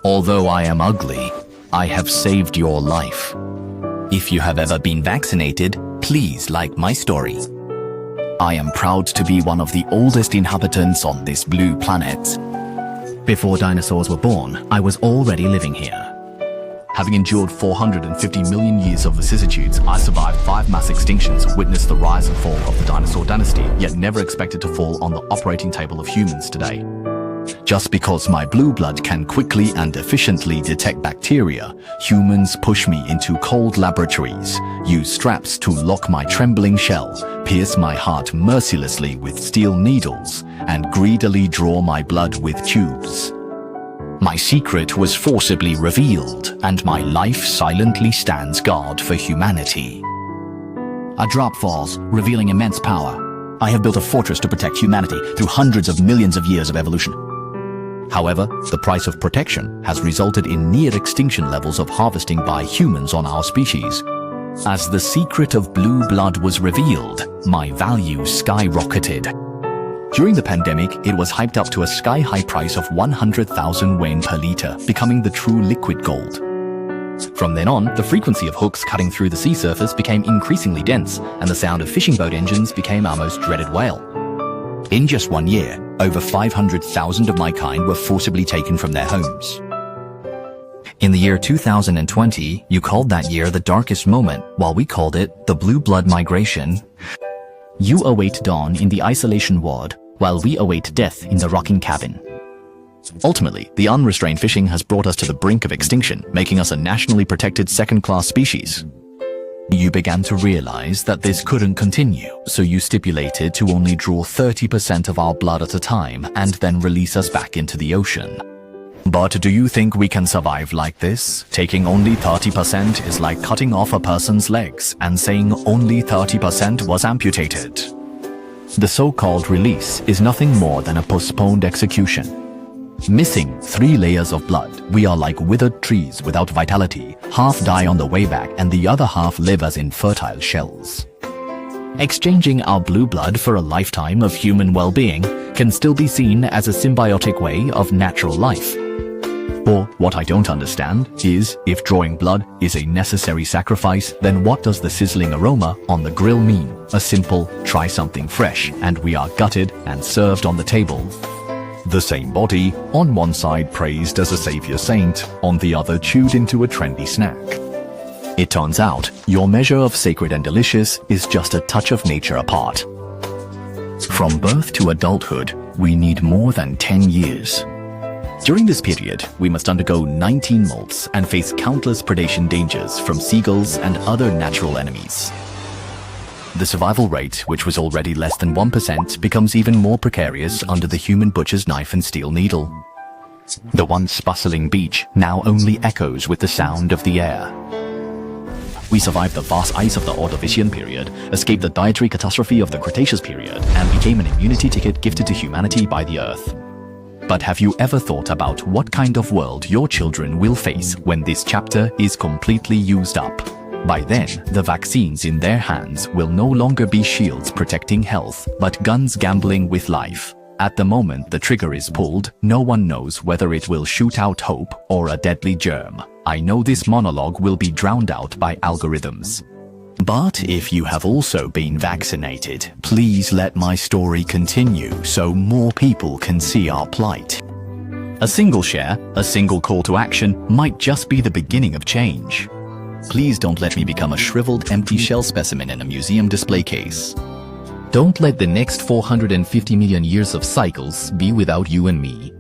Although I am ugly, I have saved your life. If you have ever been vaccinated, please like my story. I am proud to be one of the oldest inhabitants on this blue planet. Before dinosaurs were born, I was already living here. Having endured 450 million years of vicissitudes, I survived 5 mass extinctions, witnessed the rise and fall of the dinosaur dynasty, yet never expected to fall on the operating table of humans today. Just because my blue blood can quickly and efficiently detect bacteria, humans push me into cold laboratories, use straps to lock my trembling shell, pierce my heart mercilessly with steel needles, and greedily draw my blood with tubes. My secret was forcibly revealed, and my life silently stands guard for humanity. A drop falls, revealing immense power. I have built a fortress to protect humanity through hundreds of millions of years of evolution. However, the price of protection has resulted in near-extinction levels of harvesting by humans on our species. As the secret of blue blood was revealed, my value skyrocketed. During the pandemic, it was hyped up to a sky-high price of 100,000 yuan per liter, becoming the true liquid gold. From then on, the frequency of hooks cutting through the sea surface became increasingly dense, and the sound of fishing boat engines became our most dreaded wail. In just 1 year, over 500,000 of my kind were forcibly taken from their homes. In the year 2020, you called that year the darkest moment, while we called it the blue blood migration. You await dawn in the isolation ward, while we await death in the rocking cabin. Ultimately, the unrestrained fishing has brought us to the brink of extinction, making us a nationally protected second-class species. You began to realize that this couldn't continue, so you stipulated to only draw 30% of our blood at a time and then release us back into the ocean. But do you think we can survive like this? Taking only 30% is like cutting off a person's legs and saying only 30% was amputated. The so-called release is nothing more than a postponed execution. Missing 3 layers of blood, we are like withered trees without vitality, half die on the way back and the other half live as infertile shells. Exchanging our blue blood for a lifetime of human well-being can still be seen as a symbiotic way of natural life. Or what I don't understand is, if drawing blood is a necessary sacrifice, then what does the sizzling aroma on the grill mean? A simple, try something fresh, and we are gutted and served on the table. The same body, on one side praised as a savior saint, on the other chewed into a trendy snack. It turns out, your measure of sacred and delicious is just a touch of nature apart. From birth to adulthood, we need more than 10 years. During this period, we must undergo 19 molts and face countless predation dangers from seagulls and other natural enemies. The survival rate, which was already less than 1%, becomes even more precarious under the human butcher's knife and steel needle. The once bustling beach now only echoes with the sound of the air. We survived the vast ice of the Ordovician period, escaped the dietary catastrophe of the Cretaceous period, and became an immunity ticket gifted to humanity by the Earth. But have you ever thought about what kind of world your children will face when this chapter is completely used up? By then, the vaccines in their hands will no longer be shields protecting health, but guns gambling with life. At the moment the trigger is pulled, no one knows whether it will shoot out hope or a deadly germ. I know this monologue will be drowned out by algorithms. But if you have also been vaccinated, please let my story continue so more people can see our plight. A single share, a single call to action might just be the beginning of change. Please don't let me become a shriveled, empty shell specimen in a museum display case. Don't let the next 450 million years of cycles be without you and me.